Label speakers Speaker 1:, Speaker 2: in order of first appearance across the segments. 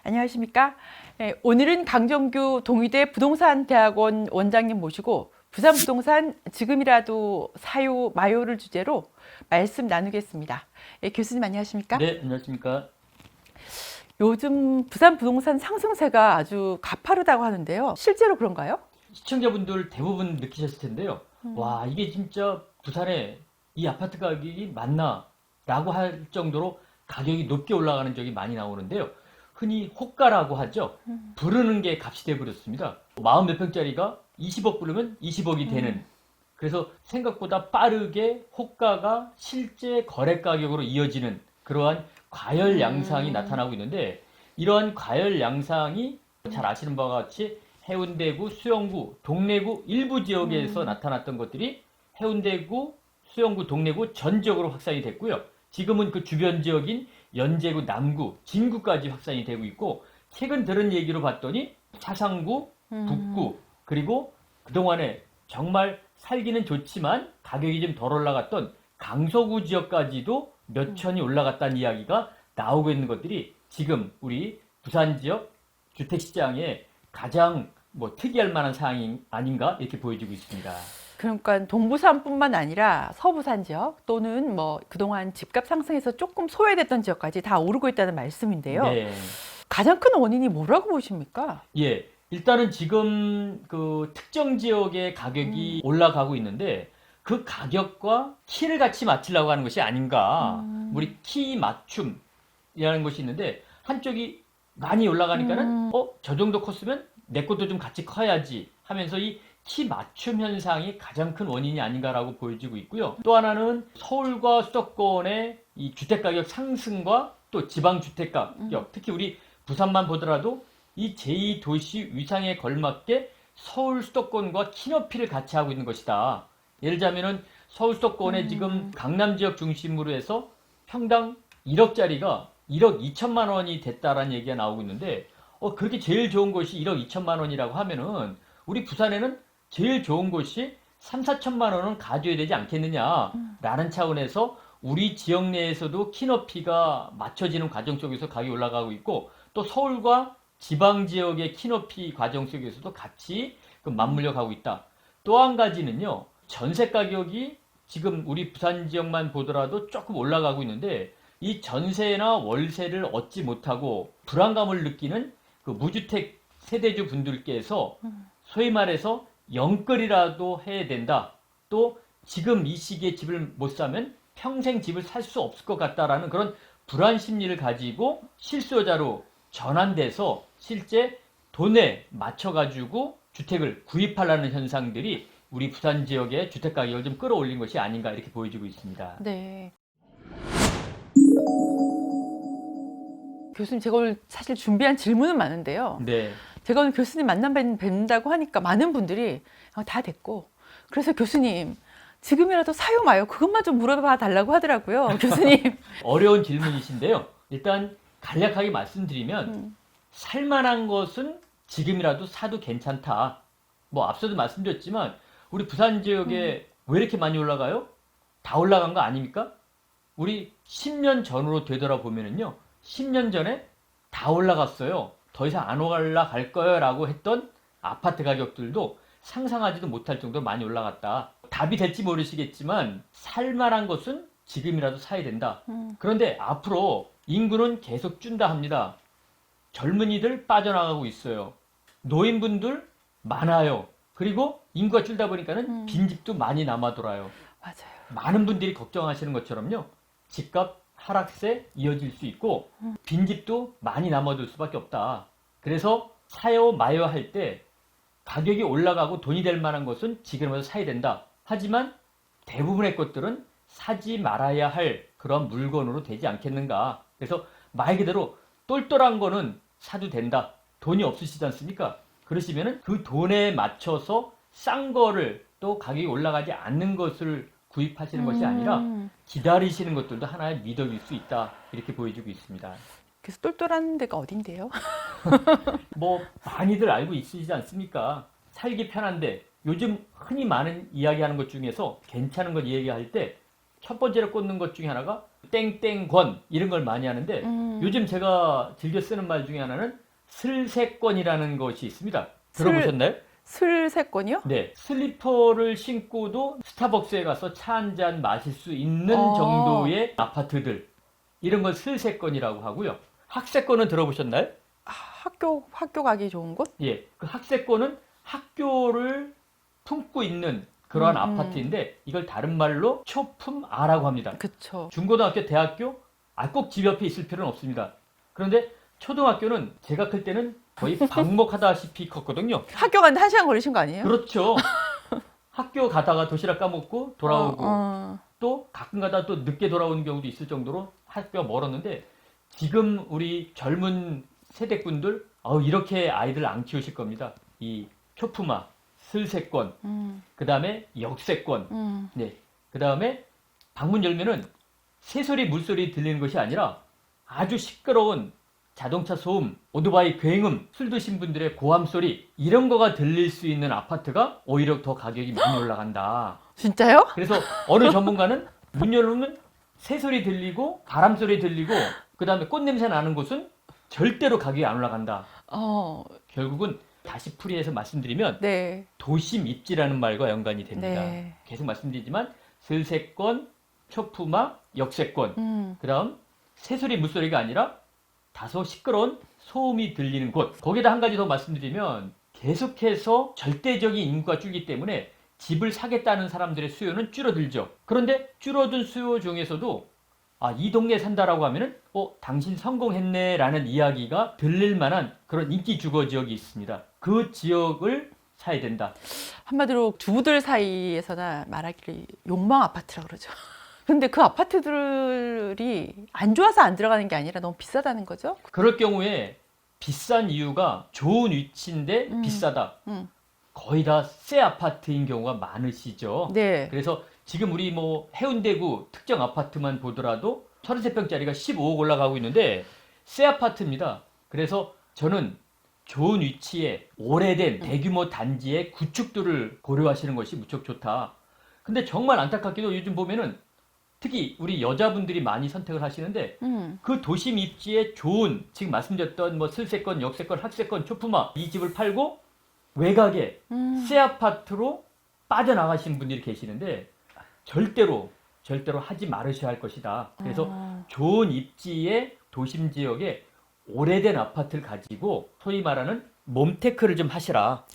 Speaker 1: 안녕하십니까? 오늘은 강정규 동의대 부동산대학원 원장님 모시고 부산부동산 지금이라도 사요 마요를 주제로 말씀 나누겠습니다. 교수님 안녕하십니까?
Speaker 2: 네, 안녕하십니까?
Speaker 1: 요즘 부산 부동산 상승세가 아주 가파르다고 하는데요. 실제로 그런가요?
Speaker 2: 시청자분들 대부분 느끼셨을 텐데요. 와, 이게 진짜 부산에 이 아파트 가격이 맞나? 라고 할 정도로 가격이 높게 올라가는 적이 많이 나오는데요. 흔히 호가라고 하죠. 부르는 게 값이 돼버렸습니다. 40 몇 평짜리가 20억 부르면 20억이 되는. 그래서 생각보다 빠르게 호가가 실제 거래 가격으로 이어지는 그러한 과열 양상이 나타나고 있는데, 이러한 과열 양상이 잘 아시는 바와 같이 해운대구, 수영구, 동래구 일부 지역에서 나타났던 것들이 해운대구, 수영구, 동래구 전적으로 확산이 됐고요. 지금은 그 주변 지역인 연제구, 남구, 진구까지 확산이 되고 있고, 최근 들은 얘기로 봤더니 차상구, 북구, 그리고 그동안에 정말 살기는 좋지만 가격이 좀 덜 올라갔던 강서구 지역까지도 몇 천이 올라갔다는 이야기가 나오고 있는 것들이 지금 우리 부산 지역 주택시장에 가장 특이할 만한 사항이 아닌가 이렇게 보여지고 있습니다.
Speaker 1: 그러니까 동부산뿐만 아니라 서부산 지역 또는 그동안 집값 상승해서 조금 소외됐던 지역까지 다 오르고 있다는 말씀인데요.
Speaker 2: 네.
Speaker 1: 가장 큰 원인이 뭐라고 보십니까?
Speaker 2: 예. 일단은 지금 그 특정 지역의 가격이 올라가고 있는데, 그 가격과 키를 같이 맞추려고 하는 것이 아닌가. 우리 키 맞춤이라는 것이 있는데, 한쪽이 많이 올라가니까는 저 정도 컸으면 내 것도 좀 같이 커야지 하면서 이 키 맞춤 현상이 가장 큰 원인이 아닌가라고 보여지고 있고요. 또 하나는 서울과 수도권의 이 주택가격 상승과 또 지방 주택가격, 특히 우리 부산만 보더라도 이 제2도시 위상에 걸맞게 서울 수도권과 키 높이를 같이 하고 있는 것이다. 예를 들자면은 서울 수도권에 지금 강남 지역 중심으로 해서 평당 1억짜리가 1억 2천만 원이 됐다라는 얘기가 나오고 있는데, 그렇게 제일 좋은 곳이 1억 2천만 원이라고 하면은 우리 부산에는 제일 좋은 곳이 3, 4천만 원은 가져야 되지 않겠느냐라는 차원에서 우리 지역 내에서도 키 높이가 맞춰지는 과정 속에서 가격이 올라가고 있고, 또 서울과 지방 지역의 키 높이 과정 속에서도 같이 맞물려 가고 있다. 또 한 가지는요, 전세 가격이 지금 우리 부산 지역만 보더라도 조금 올라가고 있는데, 이 전세나 월세를 얻지 못하고 불안감을 느끼는 그 무주택 세대주 분들께서 소위 말해서 영끌이라도 해야 된다. 또 지금 이 시기에 집을 못 사면 평생 집을 살 수 없을 것 같다라는 그런 불안 심리를 가지고 실수요자로 전환돼서 실제 돈에 맞춰가지고 주택을 구입하려는 현상들이 우리 부산 지역의 주택 가격을 좀 끌어올린 것이 아닌가 이렇게 보여지고 있습니다.
Speaker 1: 네. 교수님, 제가 오늘 사실 준비한 질문은 많은데요.
Speaker 2: 네.
Speaker 1: 제가 오늘 교수님 뵙는다고 하니까 많은 분들이 다 됐고, 그래서 교수님 지금이라도 사요 마요 그것만 좀 물어봐 달라고 하더라고요. 교수님.
Speaker 2: 어려운 질문이신데요. 일단 간략하게 말씀드리면 살만한 것은 지금이라도 사도 괜찮다. 앞서도 말씀드렸지만 우리 부산 지역에 왜 이렇게 많이 올라가요? 다 올라간 거 아닙니까? 우리 10년 전으로 되돌아보면은요, 10년 전에 다 올라갔어요. 더 이상 안 올라갈 거예요 라고 했던 아파트 가격들도 상상하지도 못할 정도로 많이 올라갔다. 답이 될지 모르시겠지만 살만한 것은 지금이라도 사야 된다. 그런데 앞으로 인구는 계속 준다 합니다. 젊은이들 빠져나가고 있어요. 노인분들 많아요. 그리고 인구가 줄다 보니까는 빈집도 많이 남아돌아요.
Speaker 1: 맞아요.
Speaker 2: 많은 분들이 걱정하시는 것처럼요, 집값 하락세 이어질 수 있고 빈집도 많이 남아돌 수밖에 없다. 그래서 사요 마요 할 때 가격이 올라가고 돈이 될 만한 것은 지금부터 사야 된다. 하지만 대부분의 것들은 사지 말아야 할 그런 물건으로 되지 않겠는가. 그래서 말 그대로 똘똘한 거는 사도 된다. 돈이 없으시지 않습니까? 그러시면은 그 돈에 맞춰서 싼 거를 또 가격이 올라가지 않는 것을 구입하시는 것이 아니라 기다리시는 것들도 하나의 미덕일 수 있다. 이렇게 보여지고 있습니다.
Speaker 1: 그래서 똘똘한 데가 어딘데요?
Speaker 2: 많이들 알고 있으시지 않습니까? 살기 편한데 요즘 흔히 많은 이야기하는 것 중에서 괜찮은 것 이야기할 때 첫 번째로 꽂는 것 중에 하나가 땡땡권 이런 걸 많이 하는데 요즘 제가 즐겨 쓰는 말 중에 하나는 슬세권이라는 것이 있습니다. 들어보셨나요?
Speaker 1: 슬세권이요?
Speaker 2: 네, 슬리퍼를 신고도 스타벅스에 가서 차 한 잔 마실 수 있는
Speaker 1: 어.
Speaker 2: 정도의 아파트들 이런 걸 슬세권이라고 하고요. 학세권은 들어보셨나요?
Speaker 1: 학교 가기 좋은 곳?
Speaker 2: 예, 그 학세권은 학교를 품고 있는 그러한 아파트인데 이걸 다른 말로 초품아라고 합니다.
Speaker 1: 그쵸.
Speaker 2: 중고등학교, 대학교 꼭 집 옆에 있을 필요는 없습니다. 그런데 초등학교는 제가 클 때는 거의 방목하다시피 컸거든요.
Speaker 1: 학교 가는데 1시간 걸리신 거 아니에요?
Speaker 2: 그렇죠. 학교 가다가 도시락 까먹고 돌아오고 또 가끔 가다 또 늦게 돌아오는 경우도 있을 정도로 학교가 멀었는데 지금 우리 젊은 세대분들 이렇게 아이들 안 키우실 겁니다. 이 초품아, 슬세권, 그 다음에 역세권, 네, 그 다음에 방문 열면은 새소리 물소리 들리는 것이 아니라 아주 시끄러운 자동차 소음, 오토바이 굉음, 술 드신 분들의 고함 소리 이런 거가 들릴 수 있는 아파트가 오히려 더 가격이 많이 올라간다.
Speaker 1: 진짜요?
Speaker 2: 그래서 어느 전문가는 문 열면 새소리 들리고 바람 소리 들리고 그 다음에 꽃냄새 나는 곳은 절대로 가격이 안 올라간다. 결국은 다시 풀이해서 말씀드리면
Speaker 1: 네.
Speaker 2: 도심 입지라는 말과 연관이 됩니다.
Speaker 1: 네.
Speaker 2: 계속 말씀드리지만 슬세권, 초품아, 역세권 그 다음 새소리 물소리가 아니라 다소 시끄러운 소음이 들리는 곳. 거기다 한 가지 더 말씀드리면 계속해서 절대적인 인구가 줄기 때문에 집을 사겠다는 사람들의 수요는 줄어들죠. 그런데 줄어든 수요 중에서도 이 동네에 산다라고 하면은 당신 성공했네 라는 이야기가 들릴 만한 그런 인기 주거 지역이 있습니다. 그 지역을 사야 된다.
Speaker 1: 한마디로 주부들 사이에서나 말하기를 욕망 아파트라고 그러죠. 근데 그 아파트들이 안 좋아서 안 들어가는 게 아니라 너무 비싸다는 거죠?
Speaker 2: 그럴 경우에 비싼 이유가 좋은 위치인데 비싸다. 거의 다 새 아파트인 경우가 많으시죠.
Speaker 1: 네.
Speaker 2: 그래서 지금 우리 뭐 해운대구 특정 아파트만 보더라도 33평짜리가 15억 올라가고 있는데 새 아파트입니다. 그래서 저는 좋은 위치에 오래된 대규모 단지의 구축들을 고려하시는 것이 무척 좋다. 근데 정말 안타깝게도 요즘 보면은 특히 우리 여자분들이 많이 선택을 하시는데 그 도심 입지에 좋은 지금 말씀드렸던 뭐 슬세권, 역세권, 학세권, 초품아 이 집을 팔고 외곽에 새 아파트로 빠져나가신 분들이 계시는데 절대로 하지 말으셔야 할 것이다. 그래서 좋은 입지의 도심 지역에 오래된 아파트를 가지고 소위 말하는 몸테크를 좀 하시라.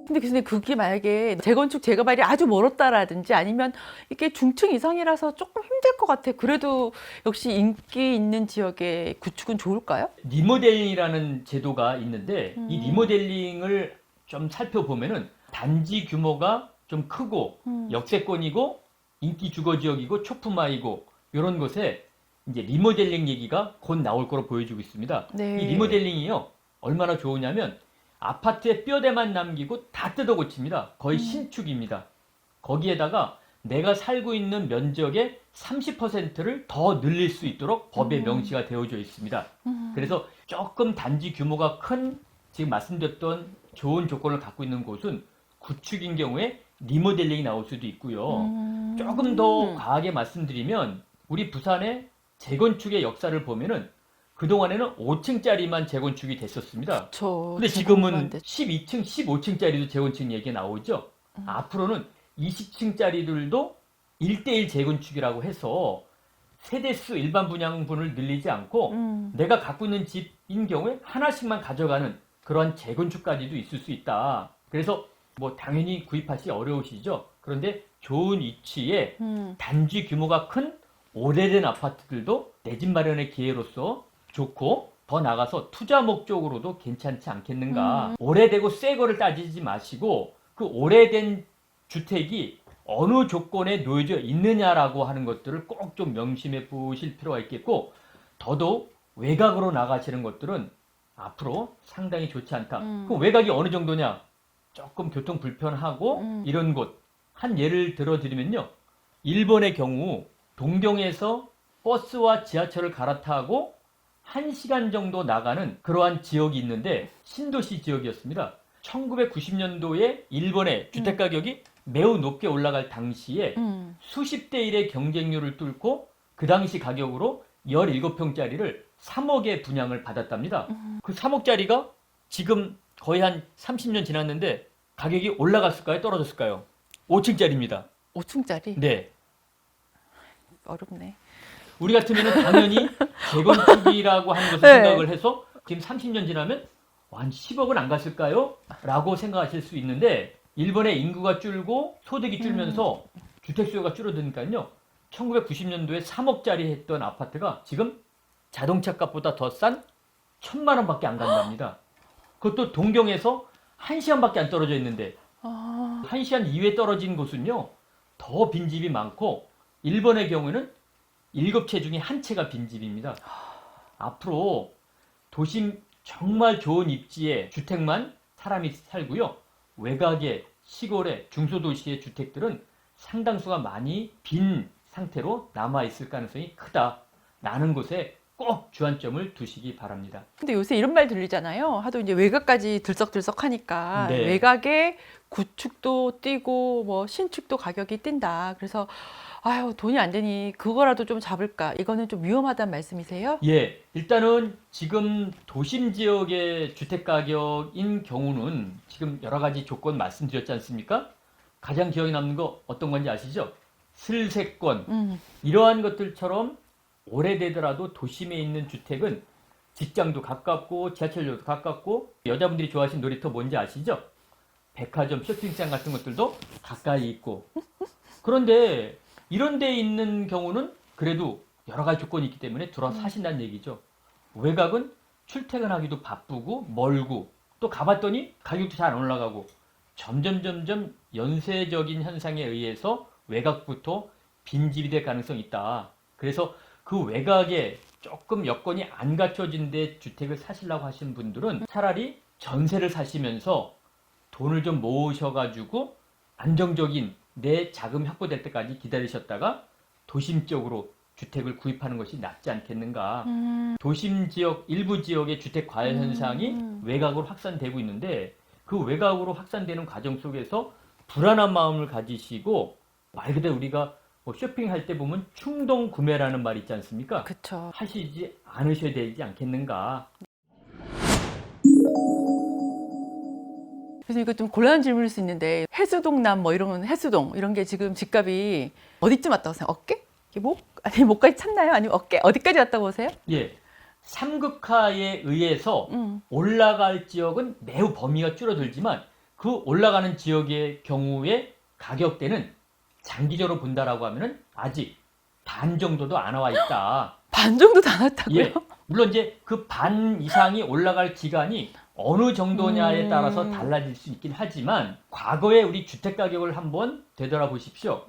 Speaker 1: 근데 그게 만약에 재건축 재개발이 아주 멀었다라든지 아니면 이게 중층 이상이라서 조금 힘들 것 같아. 그래도 역시 인기 있는 지역의 구축은 좋을까요?
Speaker 2: 리모델링이라는 제도가 있는데 이 리모델링을 좀 살펴보면은 단지 규모가 좀 크고 역세권이고 인기 주거 지역이고 초품화이고 이런 곳에 이제 리모델링 얘기가 곧 나올 거로 보여지고 있습니다.
Speaker 1: 네.
Speaker 2: 이 리모델링이요 얼마나 좋으냐면 아파트의 뼈대만 남기고 다 뜯어 고칩니다. 거의 신축입니다. 거기에다가 내가 살고 있는 면적의 30%를 더 늘릴 수 있도록 법에 명시가 되어져 있습니다. 그래서 조금 단지 규모가 큰 지금 말씀드렸던 좋은 조건을 갖고 있는 곳은 구축인 경우에 리모델링이 나올 수도 있고요. 조금 더 과하게 말씀드리면 우리 부산의 재건축의 역사를 보면은 그동안에는 5층짜리만 재건축이 됐었습니다. 근데 지금은 12층, 15층짜리도 재건축 얘기가 나오죠. 앞으로는 20층짜리들도 1대1 재건축이라고 해서 세대수 일반 분양분을 늘리지 않고 내가 갖고 있는 집인 경우에 하나씩만 가져가는 그런 재건축까지도 있을 수 있다. 그래서 뭐 당연히 구입하기 어려우시죠. 그런데 좋은 위치에 단지 규모가 큰 오래된 아파트들도 내 집 마련의 기회로서 좋고 더 나가서 투자 목적으로도 괜찮지 않겠는가. 오래되고 새 거를 따지지 마시고 그 오래된 주택이 어느 조건에 놓여져 있느냐라고 하는 것들을 꼭 좀 명심해 보실 필요가 있겠고 더더욱 외곽으로 나가시는 것들은 앞으로 상당히 좋지 않다. 그럼 외곽이 어느 정도냐? 조금 교통 불편하고 이런 곳. 한 예를 들어드리면요. 일본의 경우 동경에서 버스와 지하철을 갈아타고 1시간 정도 나가는 그러한 지역이 있는데 신도시 지역이었습니다. 1990년도에 일본의 주택가격이 매우 높게 올라갈 당시에 수십 대 1의 경쟁률을 뚫고 그 당시 가격으로 17평짜리를 3억에 분양을 받았답니다. 그 3억짜리가 지금 거의 한 30년 지났는데 가격이 올라갔을까요? 떨어졌을까요? 5층짜리입니다.
Speaker 1: 5층짜리?
Speaker 2: 네.
Speaker 1: 어렵네.
Speaker 2: 우리 같으면 당연히 재건축이라고 하는 것을
Speaker 1: 네.
Speaker 2: 생각을 해서 지금 30년 지나면 한 10억은 안 갔을까요? 라고 생각하실 수 있는데 일본의 인구가 줄고 소득이 줄면서 주택 수요가 줄어드니까요. 1990년도에 3억짜리 했던 아파트가 지금 자동차 값보다 더 싼 1,000만 원밖에 안 간답니다. 그것도 동경에서 1시간밖에 안 떨어져 있는데 1시간 이외에 떨어진 곳은요. 더 빈집이 많고 일본의 경우에는 7채 중에 1채가 빈집입니다. 앞으로 도심 정말 좋은 입지에 주택만 사람이 살고요. 외곽의 시골의 중소도시의 주택들은 상당수가 많이 빈 상태로 남아있을 가능성이 크다라는 것에 꼭 주안점을 두시기 바랍니다.
Speaker 1: 근데 요새 이런 말 들리잖아요. 하도 이제 외곽까지 들썩들썩 하니까
Speaker 2: 네.
Speaker 1: 외곽에 구축도 뛰고 뭐 신축도 가격이 뛴다. 그래서 아유, 돈이 안 되니 그거라도 좀 잡을까? 이거는 좀 위험하다는 말씀이세요?
Speaker 2: 예, 일단은 지금 도심 지역의 주택 가격인 경우는 지금 여러 가지 조건 말씀드렸지 않습니까? 가장 기억에 남는 거 어떤 건지 아시죠? 슬세권. 이러한 것들처럼 오래되더라도 도심에 있는 주택은 직장도 가깝고 지하철역도 가깝고 여자분들이 좋아하시는 놀이터 뭔지 아시죠? 백화점, 쇼핑장 같은 것들도 가까이 있고. 그런데 이런 데 있는 경우는 그래도 여러 가지 조건이 있기 때문에 들어서 사신다는 얘기죠. 외곽은 출퇴근하기도 바쁘고 멀고 또 가봤더니 가격도 잘 안 올라가고 점점 연쇄적인 현상에 의해서 외곽부터 빈집이 될 가능성이 있다. 그래서 그 외곽에 조금 여건이 안 갖춰진 데 주택을 사시려고 하시는 분들은 차라리 전세를 사시면서 돈을 좀 모으셔가지고 안정적인 내 자금 확보될 때까지 기다리셨다가 도심 쪽으로 주택을 구입하는 것이 낫지 않겠는가. 도심 지역, 일부 지역의 주택 과열 현상이 외곽으로 확산되고 있는데 그 외곽으로 확산되는 과정 속에서 불안한 마음을 가지시고 말 그대로 우리가 뭐 쇼핑할 때 보면 충동 구매라는 말 있지 않습니까?
Speaker 1: 그쵸.
Speaker 2: 하시지 않으셔야 되지 않겠는가.
Speaker 1: 그래서 이거 좀 곤란한 질문일 수 있는데 해수동남 뭐 이런 해수동 이런 게 지금 집값이 어디쯤 왔다고 생각해요? 어깨? 이게 목? 아니 목까지 찼나요? 아니면 어깨? 어디까지 왔다고 보세요?
Speaker 2: 예. 삼극화에 의해서 올라갈 지역은 매우 범위가 줄어들지만 그 올라가는 지역의 경우에 가격대는 장기적으로 본다라고 하면은 아직 반 정도도 안 나와 있다.
Speaker 1: 반 정도 다 왔다고요?
Speaker 2: 예. 물론 이제 그 반 이상이 올라갈 기간이 어느 정도냐에 따라서 달라질 수 있긴 하지만 과거에 우리 주택 가격을 한번 되돌아보십시오.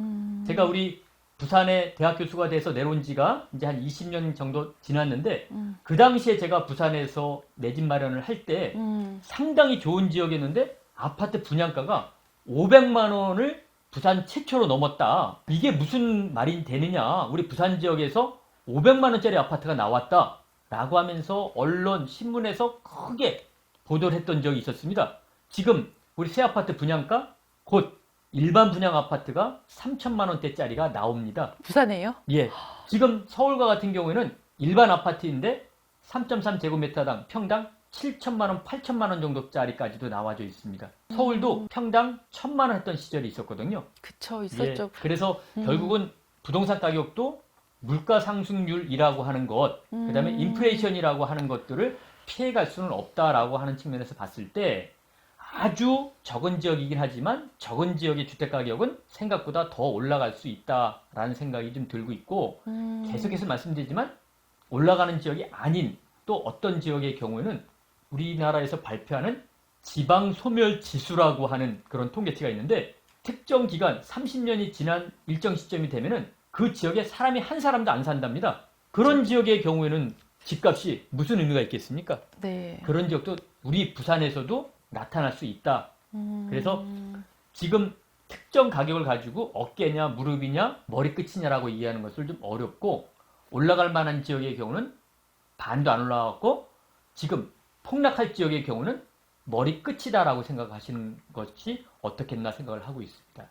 Speaker 2: 제가 우리 부산에 대학 교수가 돼서 내려온 지가 이제 한 20년 정도 지났는데 그 당시에 제가 부산에서 내 집 마련을 할 때 상당히 좋은 지역이었는데 아파트 분양가가 500만 원을 부산 최초로 넘었다. 이게 무슨 말이 되느냐. 우리 부산 지역에서 500만 원짜리 아파트가 나왔다. 라고 하면서 언론, 신문에서 크게 보도를 했던 적이 있었습니다. 지금 우리 새 아파트 분양가 곧 일반 분양 아파트가 3천만 원대짜리가 나옵니다.
Speaker 1: 부산에요?
Speaker 2: 예. 지금 서울과 같은 경우에는 일반 아파트인데 3.3제곱미터당 평당 7천만 원, 8천만 원 정도짜리까지도 나와져 있습니다. 서울도 평당 1,000만 원 했던 시절이 있었거든요.
Speaker 1: 그쵸, 있었죠.
Speaker 2: 예. 그래서 결국은 부동산 가격도 물가 상승률이라고 하는 것, 그다음에 인플레이션이라고 하는 것들을 피해갈 수는 없다라고 하는 측면에서 봤을 때 아주 적은 지역이긴 하지만 적은 지역의 주택 가격은 생각보다 더 올라갈 수 있다라는 생각이 좀 들고 있고 계속해서 말씀드리지만 올라가는 지역이 아닌 또 어떤 지역의 경우에는 우리나라에서 발표하는 지방 소멸 지수라고 하는 그런 통계치가 있는데 특정 기간 30년이 지난 일정 시점이 되면은 그 지역에 사람이 한 사람도 안 산답니다. 그런 지역의 경우에는 집값이 무슨 의미가 있겠습니까?
Speaker 1: 네.
Speaker 2: 그런 지역도 우리 부산에서도 나타날 수 있다. 그래서 지금 특정 가격을 가지고 어깨냐 무릎이냐 머리끝이냐라고 이해하는 것을 좀 어렵고 올라갈 만한 지역의 경우는 반도 안 올라갔고 지금 폭락할 지역의 경우는 머리끝이다라고 생각하시는 것이 어떻겠나 생각을 하고 있습니다.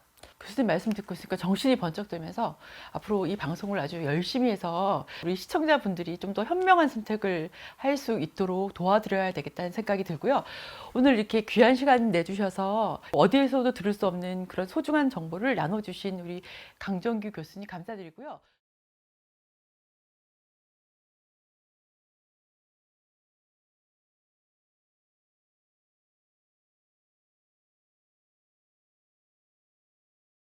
Speaker 1: 교수님 말씀 듣고 있으니까 정신이 번쩍 들면서 앞으로 이 방송을 아주 열심히 해서 우리 시청자분들이 좀 더 현명한 선택을 할 수 있도록 도와드려야 되겠다는 생각이 들고요. 오늘 이렇게 귀한 시간 내주셔서 어디에서도 들을 수 없는 그런 소중한 정보를 나눠주신 우리 강정규 교수님 감사드리고요.